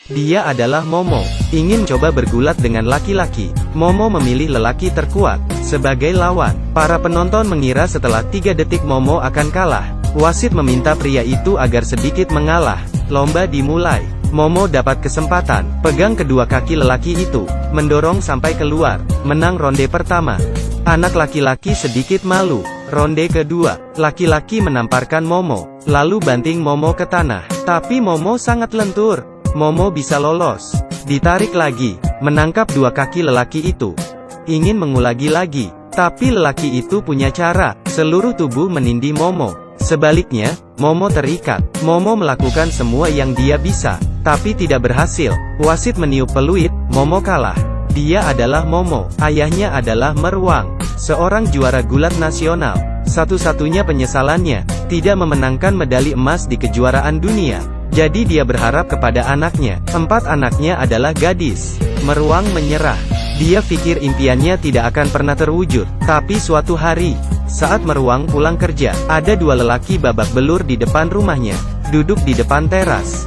Dia adalah Momo. Ingin coba bergulat dengan laki-laki. Momo memilih lelaki terkuat sebagai lawan. Para penonton mengira setelah 3 detik Momo akan kalah. Wasit meminta pria itu agar sedikit mengalah. Lomba dimulai. Momo dapat kesempatan. Pegang kedua kaki lelaki itu. Mendorong sampai keluar. Menang ronde pertama. Anak laki-laki sedikit malu. Ronde kedua. Laki-laki menamparkan Momo. Lalu banting Momo ke tanah. Tapi Momo sangat lentur. Momo bisa lolos. Ditarik lagi. Menangkap dua kaki lelaki itu. Ingin mengulangi lagi. Tapi lelaki itu punya cara. Seluruh tubuh menindih Momo. Sebaliknya, Momo terikat. Momo melakukan semua yang dia bisa. Tapi tidak berhasil. Wasit meniup peluit. Momo kalah. Dia adalah Momo. Ayahnya adalah Meruang. Seorang juara gulat nasional. Satu-satunya penyesalannya, tidak memenangkan medali emas di kejuaraan dunia. Jadi dia berharap kepada anaknya. 4 anaknya adalah gadis. Meruang menyerah. Dia pikir impiannya tidak akan pernah terwujud. Tapi suatu hari, saat Meruang pulang kerja, ada 2 lelaki babak belur di depan rumahnya. Duduk di depan teras.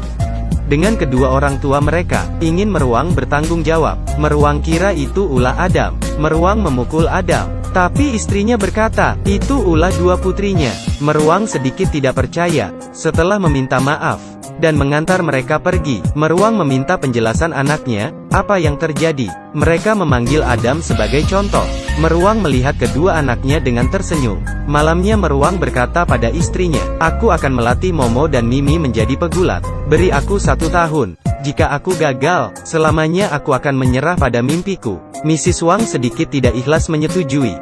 Dengan kedua orang tua mereka, ingin Meruang bertanggung jawab. Meruang kira itu ulah Adam. Meruang memukul Adam. Tapi istrinya berkata, itu ulah 2 putrinya. Meruang sedikit tidak percaya. Setelah meminta maaf dan mengantar mereka pergi, Meruang meminta penjelasan anaknya, apa yang terjadi. Mereka memanggil Adam sebagai contoh. Meruang melihat kedua anaknya dengan tersenyum. Malamnya Meruang berkata pada istrinya, aku akan melatih Momo dan Mimi menjadi pegulat. Beri aku 1 tahun. Jika aku gagal, selamanya aku akan menyerah pada mimpiku. Mrs. Wang sedikit tidak ikhlas menyetujui.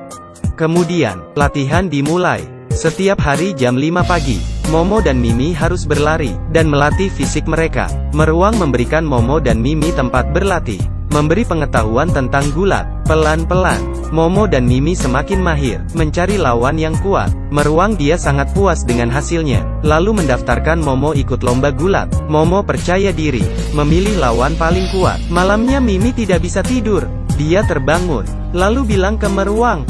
Kemudian, latihan dimulai. Setiap hari jam 5 pagi, Momo dan Mimi harus berlari, dan melatih fisik mereka. Meruang memberikan Momo dan Mimi tempat berlatih. Memberi pengetahuan tentang gulat. Pelan-pelan, Momo dan Mimi semakin mahir, mencari lawan yang kuat. Meruang dia sangat puas dengan hasilnya. Lalu mendaftarkan Momo ikut lomba gulat. Momo percaya diri, memilih lawan paling kuat. Malamnya Mimi tidak bisa tidur. Dia terbangun, lalu bilang ke Meruang.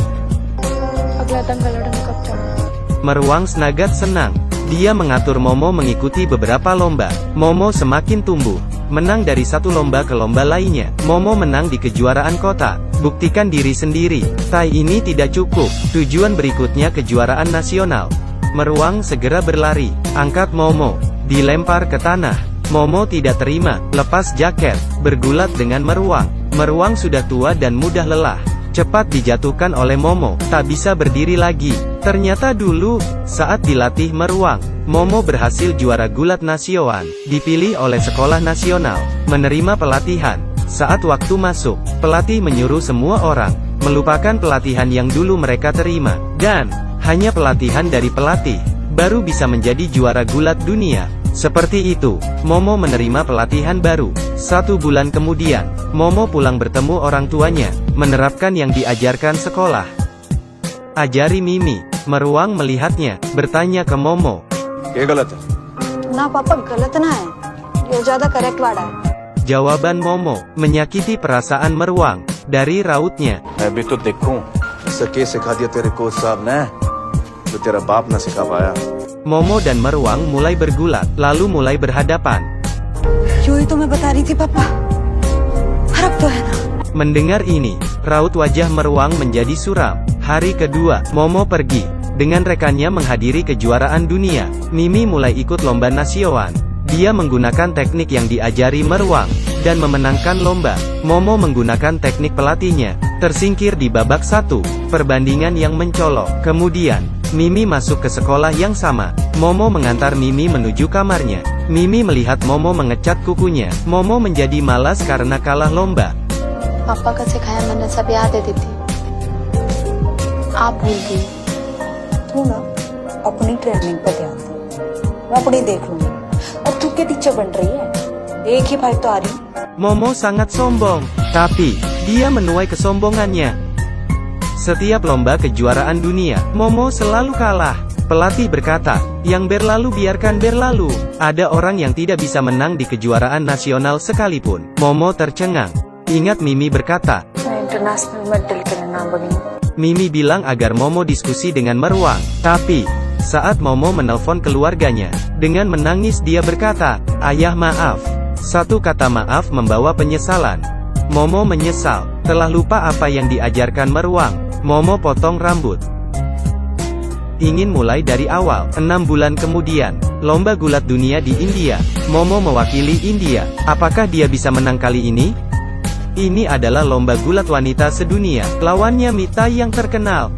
Meruang sangat senang. Dia mengatur Momo mengikuti beberapa lomba. Momo semakin tumbuh. Menang dari satu lomba ke lomba lainnya. Momo menang di kejuaraan kota. Buktikan diri sendiri. Tai ini tidak cukup. Tujuan berikutnya kejuaraan nasional. Meruang segera berlari. Angkat Momo. Dilempar ke tanah. Momo tidak terima. Lepas jaket. Bergulat dengan Meruang. Meruang sudah tua dan mudah lelah. Cepat dijatuhkan oleh Momo. Tak bisa berdiri lagi. Ternyata dulu, saat dilatih Meruang, Momo berhasil juara gulat nasional. Dipilih oleh sekolah nasional. Menerima pelatihan. Saat waktu masuk, pelatih menyuruh semua orang melupakan pelatihan yang dulu mereka terima. Dan, hanya pelatihan dari pelatih baru bisa menjadi juara gulat dunia. Seperti itu, Momo menerima pelatihan baru. 1 bulan kemudian, Momo pulang bertemu orang tuanya, menerapkan yang diajarkan sekolah. Ajari Mimi. Meruang melihatnya, bertanya ke Momo. ये गलत है। ना पापा गलत ना है, ये ज्यादा करेक्ट वाला है। Jawaban Momo menyakiti perasaan Meruang. Dari rautnya, मैं भी तो देखूं, सके सिखा दिया तेरे कोच साहब ने, जो तेरा बाप ना सिखा पाया। Momo dan Meruang mulai bergulat, lalu mulai berhadapan. यही तो मैं बता रही थी पापा, फर्क तो है ना। Mendengar ini, raut wajah Meruang menjadi suram. Hari kedua, Momo pergi. Dengan rekannya menghadiri kejuaraan dunia. Mimi mulai ikut lomba nasional. Dia menggunakan teknik yang diajari Meruang, dan memenangkan lomba. Momo menggunakan teknik pelatihnya. Tersingkir di babak 1. Perbandingan yang mencolok. Kemudian, Mimi masuk ke sekolah yang sama. Momo mengantar Mimi menuju kamarnya. Mimi melihat Momo mengecat kukunya. Momo menjadi malas karena kalah lomba. पापा का सिखाया मैंने सब याद है दीदी, आप भूल गई। तू ना अपनी ट्रेनिंग पर ध्यान दे, मैं अपनी देख लूंगी। और तू क्या टीचर बन रही है, एक ही फाइट तो आ रही। Momo sangat sombong, tapi dia menuai kesombongannya. Setiap lomba kejuaraan dunia, Momo selalu kalah. Pelatih berkata, yang berlalu biarkan berlalu. Ada orang yang tidak bisa menang di kejuaraan nasional sekalipun. Momo tercengang. Ingat Mimi berkata, international medal के नाम बनी। Mimi bilang agar Momo diskusi dengan Meruang. Tapi, saat Momo menelpon keluarganya, dengan menangis dia berkata, ayah maaf, Satu kata maaf membawa penyesalan. Momo menyesal, telah lupa apa yang diajarkan Meruang. Momo potong rambut. Ingin mulai dari awal. 6 bulan kemudian, lomba gulat dunia di India. Momo mewakili India. Apakah dia bisa menang kali ini? Ini adalah lomba gulat wanita sedunia. Lawannya Mita yang terkenal.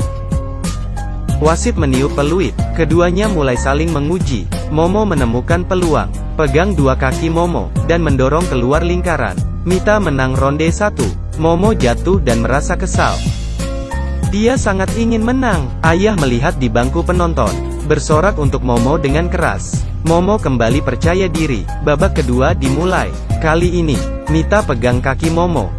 Wasit meniup peluit. Keduanya mulai saling menguji. Momo menemukan peluang. Pegang dua kaki Momo, dan mendorong keluar lingkaran. Mita menang ronde 1. Momo jatuh dan merasa kesal. Dia sangat ingin menang. Ayah melihat di bangku penonton, bersorak untuk Momo dengan keras. Momo kembali percaya diri. Babak kedua dimulai. Kali ini, Mita pegang kaki Momo.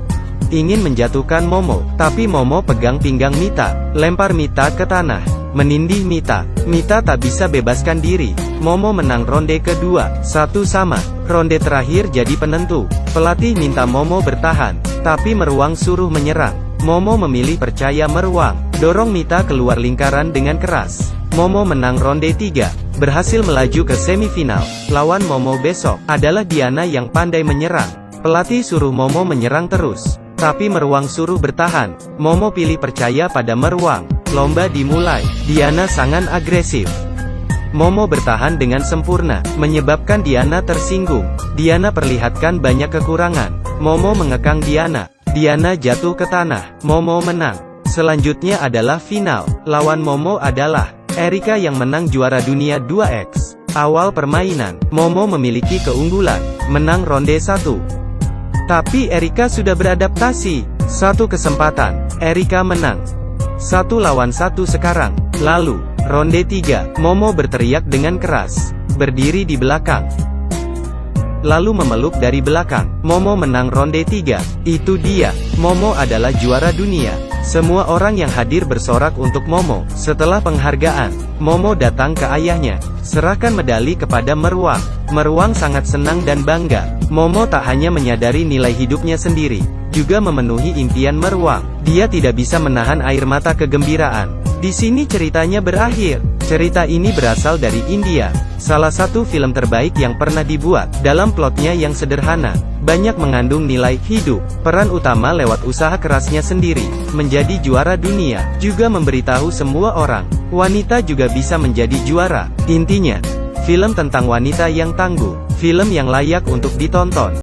Ingin menjatuhkan Momo, tapi Momo pegang pinggang Mita. Lempar Mita ke tanah. Menindih Mita. Mita tak bisa bebaskan diri. Momo menang ronde kedua. 1-1. Ronde terakhir jadi penentu. Pelatih minta Momo bertahan, tapi Meruang suruh menyerang. Momo memilih percaya Meruang. Dorong Mita keluar lingkaran dengan keras. Momo menang ronde 3. Berhasil melaju ke semifinal. Lawan Momo besok adalah Diana yang pandai menyerang. Pelatih suruh Momo menyerang terus, tapi Meruang suruh bertahan. Momo pilih percaya pada Meruang. Lomba dimulai. Diana sangat agresif. Momo bertahan dengan sempurna, menyebabkan Diana tersinggung. Diana perlihatkan banyak kekurangan. Momo mengekang Diana. Diana jatuh ke tanah. Momo menang. Selanjutnya adalah final. Lawan Momo adalah Erika yang menang juara dunia 2x. Awal permainan, Momo memiliki keunggulan, menang ronde 1. Tapi Erika sudah beradaptasi. Satu kesempatan, Erika menang. 1-1 sekarang. Lalu, ronde 3, Momo berteriak dengan keras, berdiri di belakang, lalu memeluk dari belakang. Momo menang ronde 3. Itu dia, Momo adalah juara dunia. Semua orang yang hadir bersorak untuk Momo. Setelah penghargaan, Momo datang ke ayahnya, serahkan medali kepada Meruang. Meruang sangat senang dan bangga. Momo tak hanya menyadari nilai hidupnya sendiri, juga memenuhi impian Meruang. Dia tidak bisa menahan air mata kegembiraan. Di sini ceritanya berakhir. Cerita ini berasal dari India, salah satu film terbaik yang pernah dibuat. Dalam plotnya yang sederhana, banyak mengandung nilai hidup. Peran utama lewat usaha kerasnya sendiri, menjadi juara dunia, juga memberitahu semua orang, wanita juga bisa menjadi juara. Intinya, film tentang wanita yang tangguh, film yang layak untuk ditonton.